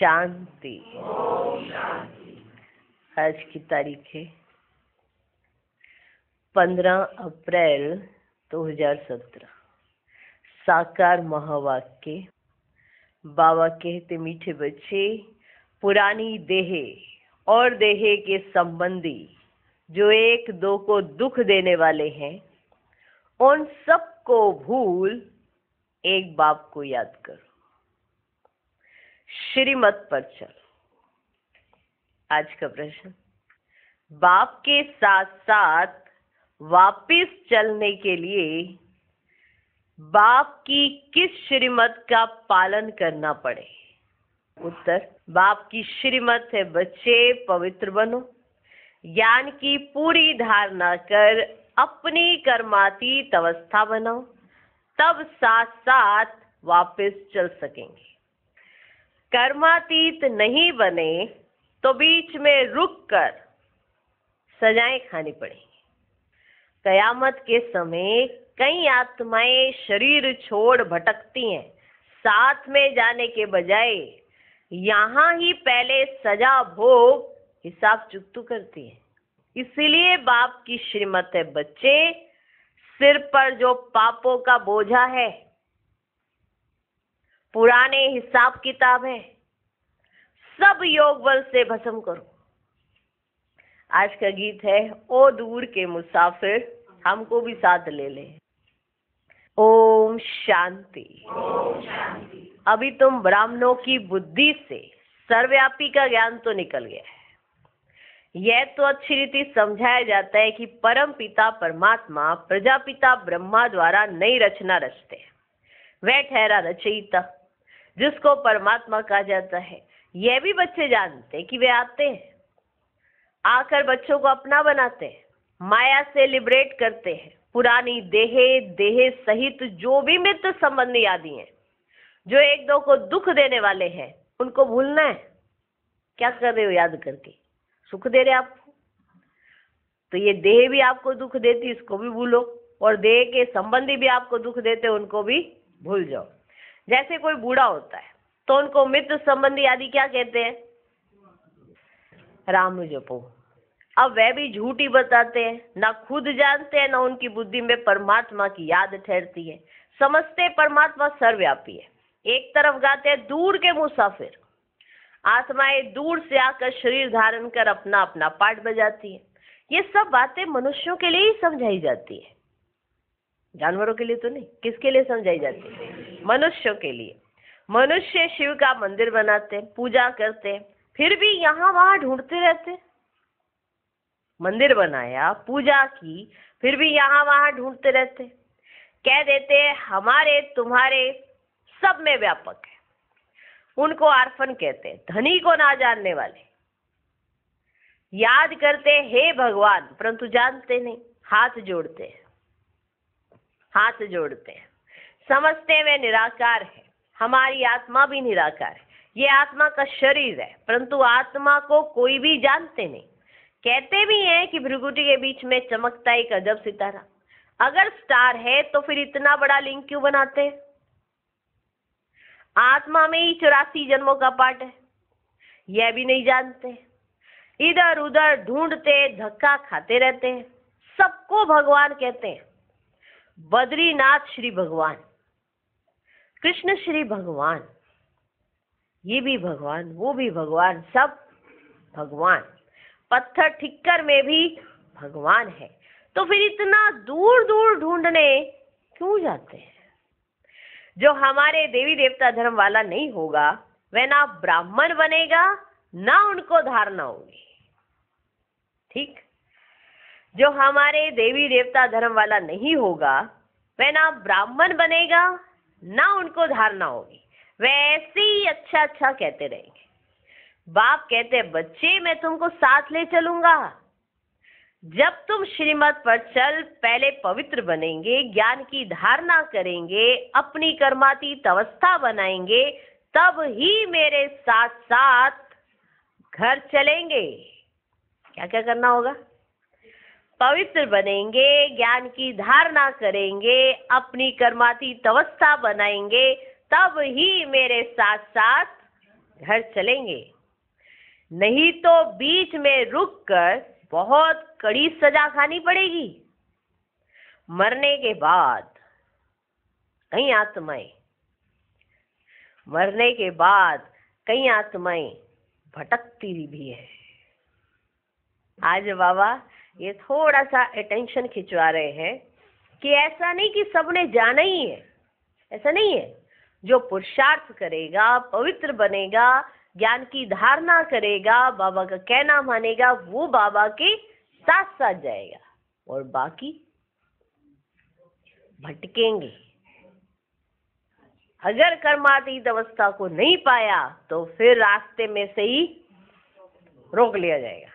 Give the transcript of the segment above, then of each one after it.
शांति। आज की तारीख है 15 अप्रैल 2017। साकार महावाक्य। बाबा कहते, मीठे बच्चे, पुरानी देहे और देहे के संबंधी जो एक दो को दुख देने वाले हैं, उन सबको भूल एक बाप को याद करो। श्रीमत पर चल। आज का प्रश्न, बाप के साथ साथ वापिस चलने के लिए बाप की किस श्रीमत का पालन करना पड़े? उत्तर, बाप की श्रीमत है, बच्चे पवित्र बनो, ज्ञान की पूरी धारणा कर अपनी कर्मातीत अवस्था बनाओ, तब साथ साथ वापस चल सकेंगे। कर्मातीत नहीं बने तो बीच में रुक कर सजाएं खानी पड़ेंगी। कयामत के समय कई आत्माएं शरीर छोड़ भटकती हैं, साथ में जाने के बजाय यहाँ ही पहले सजा भोग हिसाब चुकतू करती है। इसीलिए बाप की श्रीमत है, बच्चे, सिर पर जो पापों का बोझा है, पुराने हिसाब किताब है, सब योग बल से भस्म करो। आज का गीत है, ओ दूर के मुसाफिर, हमको भी साथ ले ले। ओम शांति। अभी तुम ब्राह्मणों की बुद्धि से सर्वव्यापी का ज्ञान तो निकल गया है। यह तो अच्छी रीति समझाया जाता है कि परम पिता परमात्मा प्रजापिता ब्रह्मा द्वारा नई रचना रचते हैं। वह ठहरा रचयिता, जिसको परमात्मा कहा जाता है। यह भी बच्चे जानते हैं कि वे आते हैं, आकर बच्चों को अपना बनाते हैं, माया से लिबरेट करते हैं। पुरानी देहे सहित जो भी मित्र संबंधी आदि हैं, जो एक दो को दुख देने वाले हैं, उनको भूलना है। क्या कर रहे हो याद करके? सुख दे रहे आपको, तो ये देह भी आपको दुख देती, इसको भी भूलो, और देह के संबंधी भी आपको दुख देते, उनको भी भूल जाओ। जैसे कोई बूढ़ा होता है तो उनको मित्र संबंधी आदि क्या कहते हैं? राम जपो। अब वह भी झूठ ही बताते हैं, ना खुद जानते हैं, ना उनकी बुद्धि में परमात्मा की याद ठहरती है। समझते परमात्मा सर्वव्यापी है। एक तरफ गाते हैं, दूर के मुसाफिर, आत्माएं दूर से आकर शरीर धारण कर अपना अपना पाठ बजाती है। ये सब बातें मनुष्यों के लिए ही समझाई जाती है, जानवरों के लिए तो नहीं। किसके लिए समझाई जाती है? मनुष्यों के लिए। मनुष्य शिव का मंदिर बनाते हैं, पूजा करते हैं, फिर भी यहाँ वहां ढूंढते रहते हैं। मंदिर बनाया, पूजा की, फिर भी यहाँ वहां ढूंढते रहते हैं। कह देते हैं हमारे तुम्हारे सब में व्यापक है। उनको आर्फन कहते हैं, धनी को ना जानने वाले। याद करते हे भगवान, परंतु जानते नहीं। हाथ जोड़ते हैं, हाथ जोड़ते हैं, समझते वे निराकार है। हमारी आत्मा भी निराकार है। ये आत्मा का शरीर है, परंतु आत्मा को कोई भी जानते नहीं। कहते भी हैं कि भृगुटी के बीच में चमकता एक अजब सितारा। अगर स्टार है तो फिर इतना बड़ा लिंक क्यों बनाते हैं? आत्मा में ही 84 जन्मों का पाठ है, यह भी नहीं जानते। इधर उधर ढूंढते, धक्का खाते रहते हैं। सबको भगवान कहते हैं। बद्रीनाथ श्री भगवान, कृष्ण श्री भगवान, ये भी भगवान, वो भी भगवान, सब भगवान। पत्थर ठिक्कर में भी भगवान है। तो फिर इतना दूर दूर ढूंढने क्यों जाते हैं? जो हमारे देवी देवता धर्म वाला नहीं होगा, वह ना ब्राह्मण बनेगा, ना उनको धारणा होगी। ठीक? जो हमारे देवी देवता धर्म वाला नहीं होगा, वह ना ब्राह्मण बनेगा, ना उनको धारणा होगी। वह ऐसे ही अच्छा अच्छा कहते रहेंगे। बाप कहते हैं, बच्चे, मैं तुमको साथ ले चलूंगा। जब तुम श्रीमत पर चल, पहले पवित्र बनेंगे, ज्ञान की धारणा करेंगे, अपनी कर्मातीत अवस्था बनाएंगे, तब ही मेरे साथ साथ घर चलेंगे। क्या क्या करना होगा? पवित्र बनेंगे, ज्ञान की धारणा करेंगे, अपनी कर्मातीत अवस्था बनाएंगे, तब ही मेरे साथ साथ घर चलेंगे, नहीं तो बीच में रुककर बहुत कड़ी सजा खानी पड़ेगी। मरने के बाद कई आत्माएं, मरने के बाद कई आत्माएं भटकती भी है। आज बाबा ये थोड़ा सा अटेंशन खिंचवा रहे हैं कि ऐसा नहीं कि सबने जाना ही है, ऐसा नहीं है। जो पुरुषार्थ करेगा, पवित्र बनेगा, ज्ञान की धारणा करेगा, बाबा का कहना मानेगा, वो बाबा के साथ साथ जाएगा, और बाकी भटकेंगे। अगर कर्मातीत अवस्था को नहीं पाया तो फिर रास्ते में से ही रोक लिया जाएगा।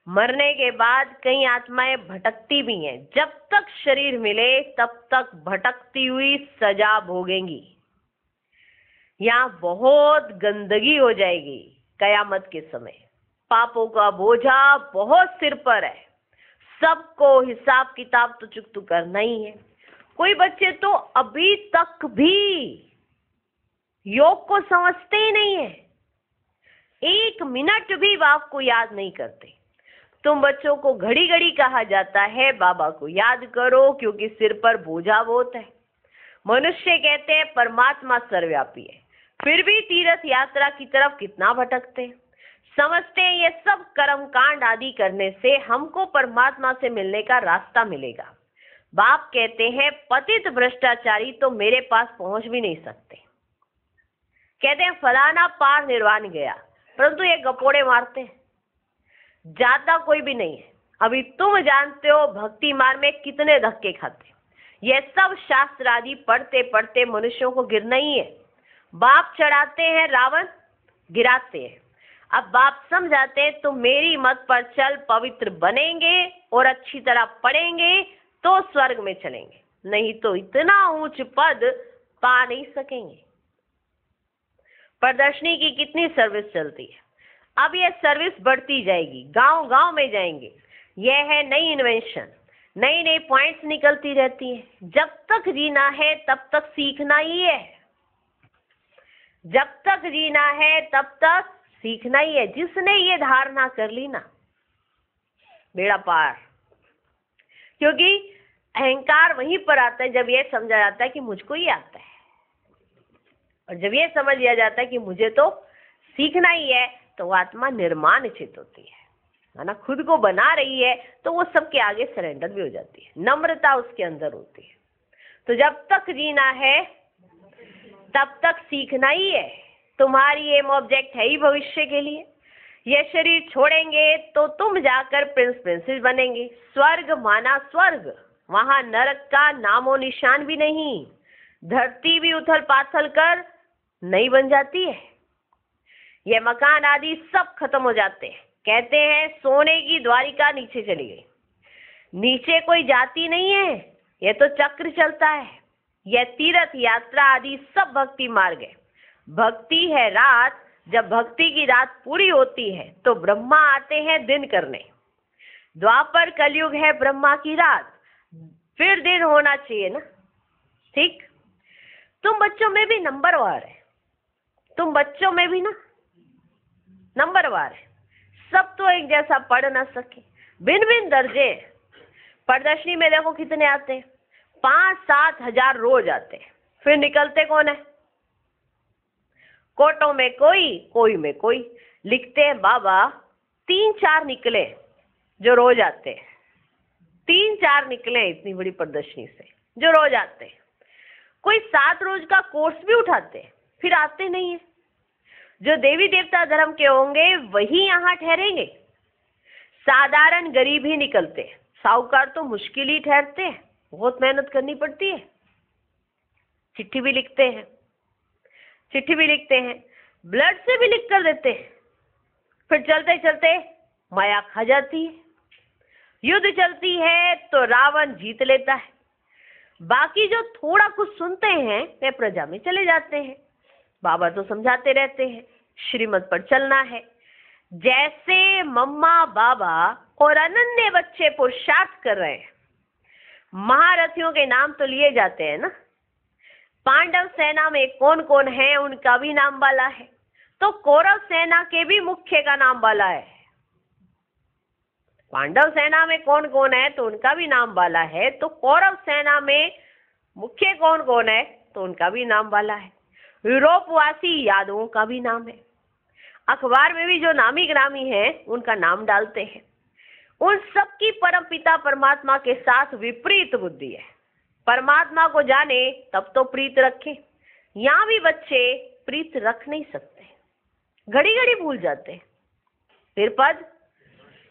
मरने के बाद कई आत्माएं भटकती भी हैं। जब तक शरीर मिले तब तक भटकती हुई सजा भोगेंगी। यहाँ बहुत गंदगी हो जाएगी कयामत के समय। पापों का बोझा बहुत सिर पर है। सबको हिसाब किताब तो चुकता करना ही है। कोई बच्चे तो अभी तक भी योग को समझते ही नहीं है, एक मिनट भी बाप को याद नहीं करते। तुम बच्चों को घड़ी घड़ी कहा जाता है बाबा को याद करो, क्योंकि सिर पर बोझा बहुत है। मनुष्य कहते हैं परमात्मा सर्वव्यापी है, फिर भी तीर्थ यात्रा की तरफ कितना भटकते हैं। समझते हैं ये सब कर्म कांड आदि करने से हमको परमात्मा से मिलने का रास्ता मिलेगा। बाप कहते हैं पतित भ्रष्टाचारी तो मेरे पास पहुंच भी नहीं सकते। कहते हैं फलाना पार निर्वाण गया, परंतु ये गपोड़े मारते हैं, जाता कोई भी नहीं है। अभी तुम जानते हो भक्ति मार्ग में कितने धक्के खाते। ये सब शास्त्र आदि पढ़ते पढ़ते मनुष्यों को गिरना ही है। बाप चढ़ाते हैं, रावण गिराते हैं। अब बाप समझाते हैं तुम मेरी मत पर चल, पवित्र बनेंगे और अच्छी तरह पढ़ेंगे तो स्वर्ग में चलेंगे, नहीं तो इतना ऊंच पद पा नहीं सकेंगे। प्रदर्शनी की कितनी सर्विस चलती है, अब ये सर्विस बढ़ती जाएगी, गांव गांव में जाएंगे। यह है नई इन्वेंशन, नई नई पॉइंट्स निकलती रहती हैं। जब तक जीना है तब तक सीखना ही है, जब तक जीना है तब तक सीखना ही है। जिसने ये धारणा कर ली ना, बेड़ा पार। क्योंकि अहंकार वहीं पर आता है जब ये समझा जाता है कि मुझको ही आता है, और जब ये समझ लिया जाता है कि मुझे तो सीखना ही है, तो वो आत्मा निर्माण चित होती है ना, खुद को बना रही है, तो वो सबके आगे सरेंडर भी हो जाती है, नम्रता उसके अंदर होती है। तो जब तक जीना है तब तक सीखना ही है। तुम्हारी एम ऑब्जेक्ट है ही भविष्य के लिए। ये शरीर छोड़ेंगे तो तुम जाकर प्रिंस प्रिंसेस बनेंगे। स्वर्ग माना स्वर्ग, वहां नरक का नामो निशान भी नहीं। धरती भी उथल पाथल कर नहीं बन जाती है। ये मकान आदि सब खत्म हो जाते हैं। कहते हैं सोने की द्वारिका नीचे चली गई। नीचे कोई जाती नहीं है, ये तो चक्र चलता है। यह तीर्थ यात्रा आदि सब भक्ति मार्ग है। भक्ति है रात, जब भक्ति की रात पूरी होती है तो ब्रह्मा आते हैं दिन करने। द्वापर कलयुग है ब्रह्मा की रात, फिर दिन होना चाहिए ना, ठीक। तुम बच्चों में भी नंबरवार है, तुम बच्चों में भी ना नंबरवार है। सब तो एक जैसा पढ़ ना सके, भिन्न भिन्न दर्जे। प्रदर्शनी में देखो कितने आते हैं, 5-7 हजार रोज आते हैं, फिर निकलते कौन है? कोटों में कोई, कोई में कोई। लिखते हैं बाबा 3-4 निकले जो रोज आते हैं, 3-4 निकले इतनी बड़ी प्रदर्शनी से जो रोज आते हैं। कोई 7 रोज का कोर्स भी उठाते हैं, फिर आते नहीं है। जो देवी देवता धर्म के होंगे वही यहाँ ठहरेंगे। साधारण गरीब ही निकलते हैं, साहूकार तो मुश्किल ही ठहरते हैं, बहुत मेहनत करनी पड़ती है। चिट्ठी भी लिखते हैं, चिट्ठी भी लिखते हैं, ब्लड से भी लिख कर देते हैं, फिर चलते चलते माया खा जाती है। युद्ध चलती है तो रावण जीत लेता है। बाकी जो थोड़ा कुछ सुनते हैं वे प्रजा में चले जाते हैं। बाबा तो समझाते रहते हैं श्रीमत पर चलना है। जैसे मम्मा बाबा और अनन्य बच्चे पुरुषार्थ कर रहे हैं, महारथियों के नाम तो लिए जाते हैं ना। पांडव सेना में कौन कौन है उनका भी नाम वाला है। तो कौरव सेना के भी मुख्य का नाम बाला है। पांडव सेना में कौन कौन है तो उनका भी नाम बाला है, तो कौरव सेना में मुख्य कौन कौन है तो उनका भी नाम बाला है। यूरोपवासी यादवों का भी नाम है। अखबार में भी जो नामी ग्रामी हैं उनका नाम डालते हैं। उन सबकी परम पिता परमात्मा के साथ विपरीत बुद्धि है। परमात्मा को जाने तब तो प्रीत रखें। यहाँ भी बच्चे प्रीत रख नहीं सकते, घड़ी घड़ी भूल जाते हैं, फिर पद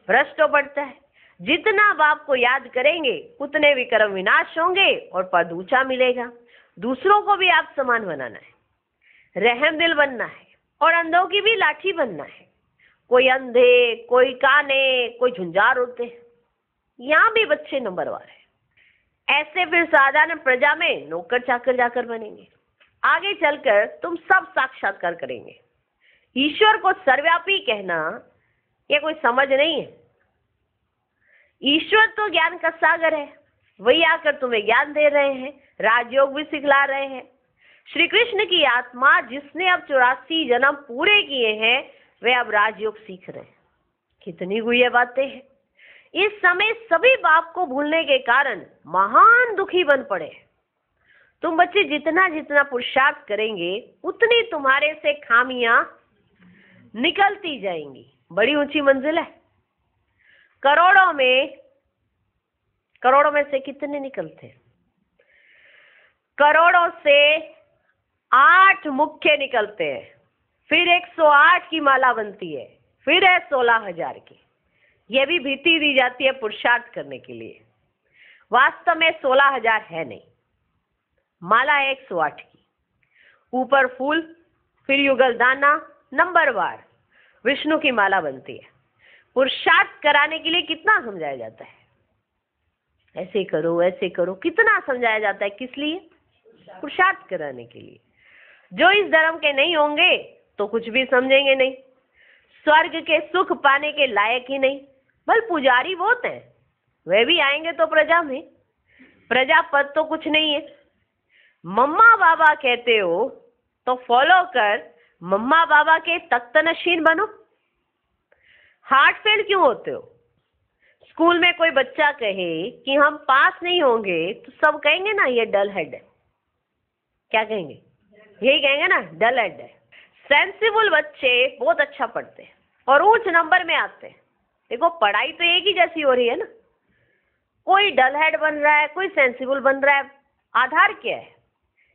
भ्रष्ट बढ़ता है। जितना बाप को याद करेंगे उतने विक्रम विनाश होंगे और पद ऊंचा मिलेगा। दूसरों को भी आप समान बनाना है, रहम दिल बनना है और अंधों की भी लाठी बनना है। कोई अंधे, कोई काने, कोई झुंझार होते हैं, यहाँ भी बच्चे नंबरवार है। ऐसे फिर साधारण प्रजा में नौकर चाकर जाकर बनेंगे। आगे चलकर तुम सब साक्षात्कार करेंगे। ईश्वर को सर्वव्यापी कहना ये कोई समझ नहीं है। ईश्वर तो ज्ञान का सागर है, वही आकर तुम्हें ज्ञान दे रहे हैं, राजयोग भी सिखला रहे हैं। श्री कृष्ण की आत्मा जिसने अब 84 जन्म पूरे किए हैं वे अब राजयोग सीख रहे हैं। कितनी गुह्य बातें हैं। इस समय सभी बाप को भूलने के कारण महान दुखी बन पड़े। तुम बच्चे जितना जितना पुरुषार्थ करेंगे उतनी तुम्हारे से खामियां निकलती जाएंगी। बड़ी ऊंची मंजिल है। करोड़ों में से कितने निकलते हैं? करोड़ों से 8 मुख्य निकलते हैं, फिर 108 की माला बनती है, फिर है 16,000 की। यह भी भीति दी जाती है पुरुषार्थ करने के लिए। वास्तव में 16,000 है नहीं, माला है 108 की। ऊपर फूल, फिर युगल दाना, नंबरवार विष्णु की माला बनती है। पुरुषार्थ कराने के लिए कितना समझाया जाता है, ऐसे करो ऐसे करो, कितना समझाया जाता है, किस लिए? पुरुषार्थ कराने के लिए। जो इस धर्म के नहीं होंगे तो कुछ भी समझेंगे नहीं, स्वर्ग के सुख पाने के लायक ही नहीं। बल पुजारी बहुत हैं, वे भी आएंगे तो प्रजा में, प्रजा पद तो कुछ नहीं है। मम्मा बाबा कहते हो तो फॉलो कर मम्मा बाबा के तख्तनशीन बनो। हार्ट फेल क्यों होते हो? स्कूल में कोई बच्चा कहे कि हम पास नहीं होंगे तो सब कहेंगे ना ये डल हेड है। क्या कहेंगे? यही कहेंगे ना, डल हेड है। सेंसिबल बच्चे बहुत अच्छा पढ़ते हैं और उच्च नंबर में आते हैं। देखो पढ़ाई तो एक ही जैसी हो रही है ना, कोई डल हेड बन रहा है, कोई सेंसिबल बन रहा है। आधार क्या है?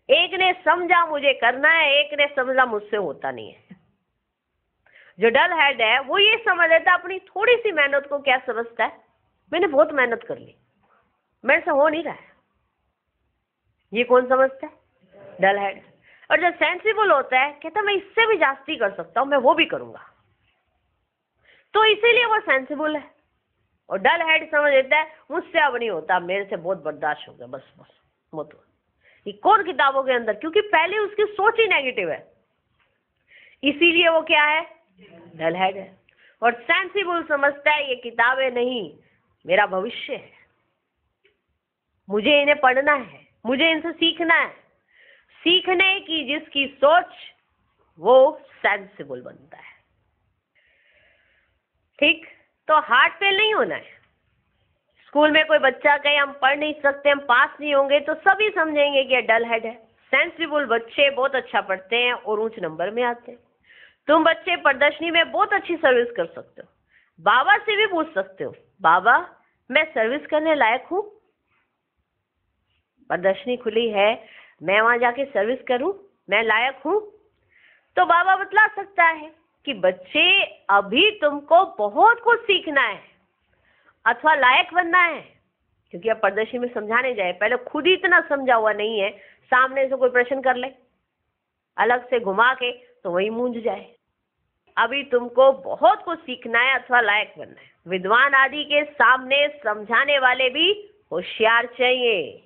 एक ने समझा मुझे करना है, एक ने समझा मुझसे होता नहीं है। जो डल हेड है वो ये समझ लेता अपनी थोड़ी सी मेहनत को क्या समझता है, मैंने बहुत मेहनत कर ली, मेरे से हो नहीं रहा है। ये कौन समझता है? डल हेड। और जो सेंसिबल होता है कहता मैं इससे भी जास्ती कर सकता हूं, मैं वो भी करूंगा, तो इसीलिए वो सेंसिबल है। और डल हेड समझ लेता है मुझसे अब नहीं होता, मेरे से बहुत बर्दाश्त हो गया, बस बस मत। ये कौन किताबों के अंदर, क्योंकि पहले उसकी सोच ही नेगेटिव है, इसीलिए वो क्या है? डल हेड है। और सेंसिबल समझता है ये किताबें नहीं, मेरा भविष्य है, मुझे इन्हें पढ़ना है, मुझे इनसे सीखना है। सीखने की जिसकी सोच वो सेंसिबल बनता है। ठीक, तो हार्ट फेल नहीं होना है। स्कूल में कोई बच्चा कहे हम पढ़ नहीं सकते, हम पास नहीं होंगे, तो सभी समझेंगे कि डल हेड है। सेंसिबल बच्चे बहुत अच्छा पढ़ते हैं और ऊंच नंबर में आते हैं। तुम बच्चे प्रदर्शनी में बहुत अच्छी सर्विस कर सकते हो, बाबा से भी पूछ सकते हो, बाबा मैं सर्विस करने लायक हूँ? प्रदर्शनी खुली है, मैं वहां जाके सर्विस करूं, मैं लायक हूं? तो बाबा बतला सकता है कि बच्चे अभी तुमको बहुत कुछ सीखना है अथवा लायक बनना है, क्योंकि अब प्रदर्शनी में समझाने जाए, पहले खुद ही इतना समझा हुआ नहीं है, सामने से कोई प्रश्न कर ले अलग से घुमा के तो वही मूंझ जाए। अभी तुमको बहुत कुछ सीखना है अथवा लायक बनना है। विद्वान आदि के सामने समझाने वाले भी होशियार चाहिए।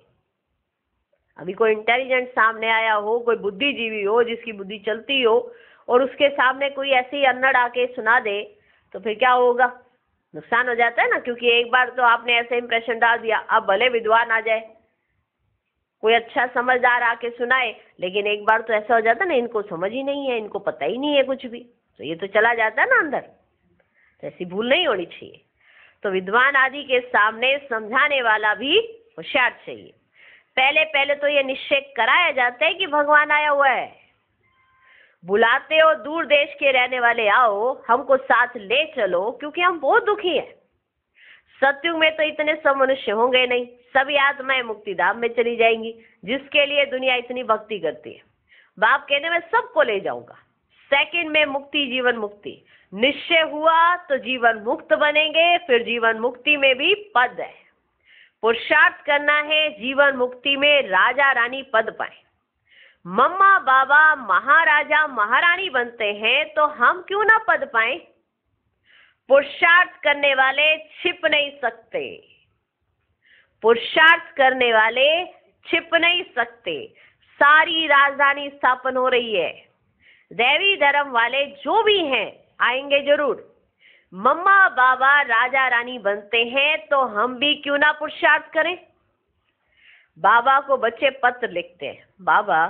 अभी कोई इंटेलिजेंट सामने आया हो, कोई बुद्धिजीवी हो जिसकी बुद्धि चलती हो, और उसके सामने कोई ऐसे ही अन्नड़ आके सुना दे तो फिर क्या होगा? नुकसान हो जाता है ना, क्योंकि एक बार तो आपने ऐसे इंप्रेशन डाल दिया, अब भले विद्वान आ जाए कोई अच्छा समझदार आके सुनाए, लेकिन एक बार तो ऐसा हो जाता ना, इनको समझ ही नहीं है, इनको पता ही नहीं है कुछ भी, तो ये तो चला जाता है ना अंदर। तो ऐसी भूल नहीं होनी चाहिए। तो विद्वान आदि के सामने समझाने वाला भी होशियार चाहिए। पहले पहले तो ये निश्चय कराया जाता है कि भगवान आया हुआ है, बुलाते हो दूर देश के रहने वाले, आओ हमको साथ ले चलो, क्योंकि हम बहुत दुखी हैं। सतयुग में तो इतने सब मनुष्य होंगे नहीं, सभी आत्माएं मुक्ति धाम में चली जाएंगी, जिसके लिए दुनिया इतनी भक्ति करती है। बाप कहने में सबको ले जाऊंगा, सेकंड में मुक्ति, जीवन मुक्ति निश्चय हुआ तो जीवन मुक्त बनेंगे, फिर जीवन मुक्ति में भी पद है, पुरुषार्थ करना है जीवन मुक्ति में राजा रानी पद पाए। मम्मा बाबा महाराजा महारानी बनते हैं तो हम क्यों ना पद पाए? पुरुषार्थ करने वाले छिप नहीं सकते, पुरुषार्थ करने वाले छिप नहीं सकते। सारी राजधानी स्थापन हो रही है, दैवी धर्म वाले जो भी हैं आएंगे जरूर। मम्मा बाबा राजा रानी बनते हैं तो हम भी क्यों ना पुरुषार्थ करें? बाबा को बच्चे पत्र लिखते हैं, बाबा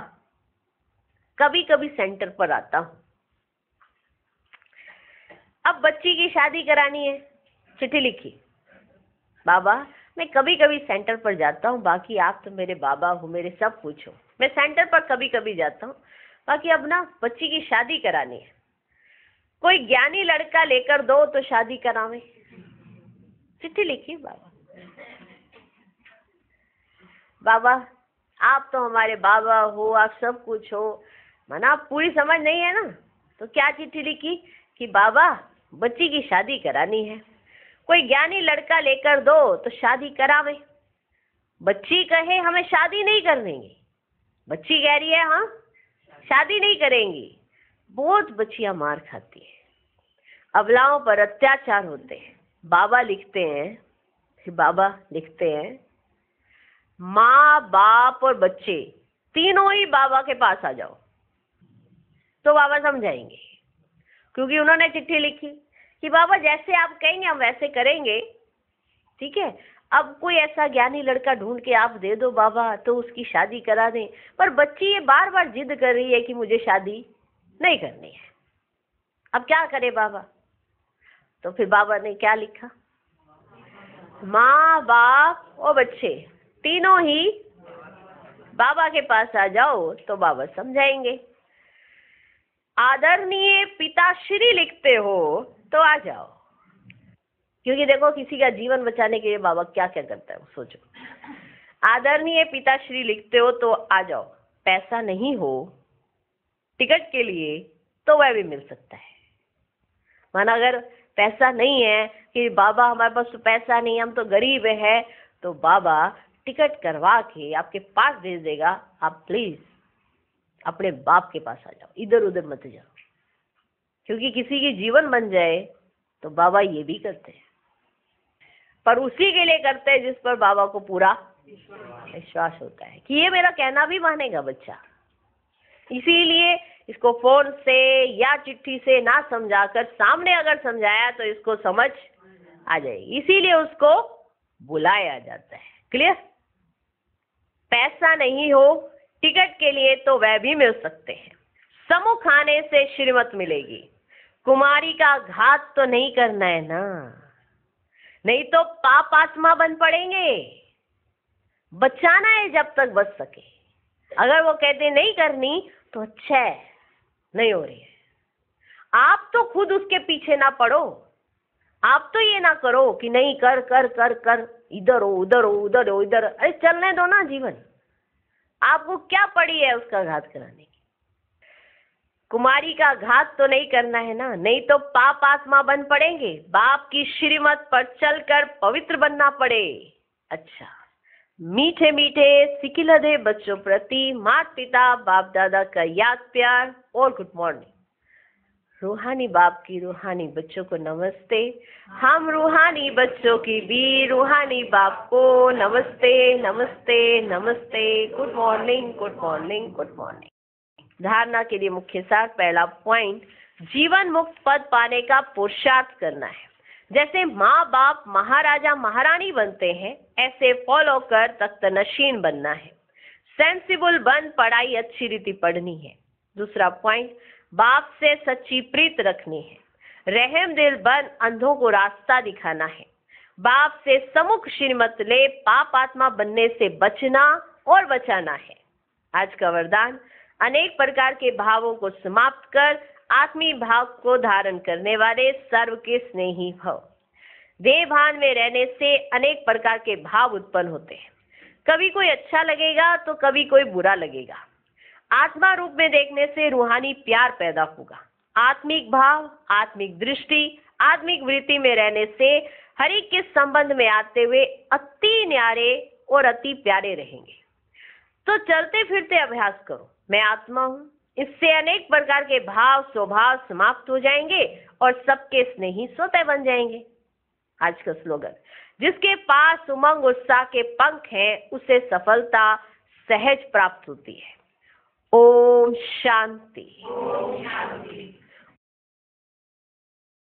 कभी कभी सेंटर पर आता हूं, अब बच्ची की शादी करानी है, चिट्ठी लिखी, बाबा मैं कभी कभी सेंटर पर जाता हूँ, बाकी आप तो मेरे बाबा हो, मेरे सब कुछ हो, मैं सेंटर पर कभी कभी जाता हूँ, बाकी अब ना बच्ची की शादी करानी है, कोई ज्ञानी लड़का लेकर दो तो शादी करावे। चिट्ठी लिखी, बाबा बाबा आप तो हमारे बाबा हो, आप सब कुछ हो, माना आप पूरी समझ नहीं है ना, तो क्या चिट्ठी लिखी कि बाबा बच्ची की शादी करानी है, कोई ज्ञानी लड़का लेकर दो तो शादी करावे। बच्ची कहे हमें शादी नहीं करनी, बच्ची कह रही है हाँ शादी नहीं करेंगी। बहुत बच्चियां मार खाती है, अबलाओं पर अत्याचार होते हैं। बाबा लिखते हैं, बाबा लिखते हैं माँ बाप और बच्चे तीनों ही बाबा के पास आ जाओ तो बाबा समझाएंगे, क्योंकि उन्होंने चिट्ठी लिखी कि बाबा जैसे आप कहेंगे हम वैसे करेंगे, ठीक है। अब कोई ऐसा ज्ञानी लड़का ढूंढ के आप दे दो बाबा तो उसकी शादी करा दें, पर बच्ची ये बार बार जिद कर रही है कि मुझे शादी नहीं करनी है, अब क्या करे बाबा? तो फिर बाबा ने क्या लिखा, माँ बाप और बच्चे तीनों ही बाबा के पास आ जाओ तो बाबा समझाएंगे। आदरणीय पिताश्री लिखते हो तो आ जाओ, क्योंकि देखो किसी का जीवन बचाने के लिए बाबा क्या क्या करता है, सोचो। आदरणीय पिताश्री लिखते हो तो आ जाओ, पैसा नहीं हो टिकट के लिए तो वह भी मिल सकता है। माना अगर पैसा नहीं है कि बाबा हमारे पास तो पैसा नहीं, हम तो गरीब है, तो बाबा टिकट करवा के आपके पास भेज देगा, आप प्लीज अपने बाप के पास आ जाओ, इधर उधर मत जाओ, क्योंकि किसी की जीवन बन जाए तो बाबा ये भी करते हैं, पर उसी के लिए करते हैं जिस पर बाबा को पूरा विश्वास होता है कि ये मेरा कहना भी मानेगा बच्चा। इसीलिए इसको फोन से या चिट्ठी से ना समझाकर सामने अगर समझाया तो इसको समझ आ जाएगी, इसीलिए उसको बुलाया जाता है। क्लियर? पैसा नहीं हो टिकट के लिए तो वह भी मिल सकते हैं, सम्मुख आने से श्रीमत मिलेगी। कुमारी का घात तो नहीं करना है ना, नहीं तो पाप आत्मा बन पड़ेंगे। बचाना है जब तक बच सके, अगर वो कहते नहीं करनी तो अच्छा है, नहीं हो रही है, आप तो खुद उसके पीछे ना पड़ो, आप तो ये ना करो कि नहीं कर कर कर कर, इधर हो उधर हो उधर हो इधर, अरे चलने दो ना जीवन, आपको क्या पड़ी है उसका घात कराने की? कुमारी का घात तो नहीं करना है ना, नहीं तो पाप आत्मा बन पड़ेंगे, बाप की श्रीमत पर चलकर पवित्र बनना पड़े। अच्छा, मीठे मीठे सिकिलधे बच्चों प्रति माता पिता बाप दादा का याद प्यार और गुड मॉर्निंग। रूहानी बाप की रूहानी बच्चों को नमस्ते, हम रूहानी बच्चों की भी रूहानी बाप को नमस्ते नमस्ते नमस्ते, good morning good morning good morning. धारणा के लिए मुख्य सार, पहला पॉइंट, जीवन मुक्त पद पाने का पुरुषार्थ करना है। जैसे माँ बाप महाराजा महारानी बनते हैं, ऐसे फॉलो कर तख्त नशीन बनना है। सेंसिबल बन पढ़ाई अच्छी रीति पढ़नी है। दूसरा पॉइंट, बाप से सच्ची प्रीत रखनी है। रहम दिल बन अंधों को रास्ता दिखाना है। बाप से समुख श्रीमत ले पाप आत्मा बनने से बचना और बचाना है। आज का वरदान, अनेक प्रकार के भावों को समाप्त कर आत्मीय भाव को धारण करने वाले सर्व के स्नेही भव। देह भान में रहने से अनेक प्रकार के भाव उत्पन्न होते हैं। कभी कोई अच्छा लगेगा तो कभी कोई बुरा लगेगा। आत्मा रूप में देखने से रूहानी प्यार पैदा होगा। आत्मिक भाव, आत्मिक दृष्टि, आत्मिक वृत्ति में रहने से हरि के संबंध में आते हुए अति न्यारे और अति प्यारे रहेंगे। तो चलते फिरते अभ्यास करो, मैं आत्मा हूँ। इससे अनेक प्रकार के भाव स्वभाव समाप्त हो जाएंगे और सबके स्नेही स्वतः बन जाएंगे। आज का स्लोगन, जिसके पास उमंग उत्साह के पंख हैं उसे सफलता सहज प्राप्त होती है। ओम शांति।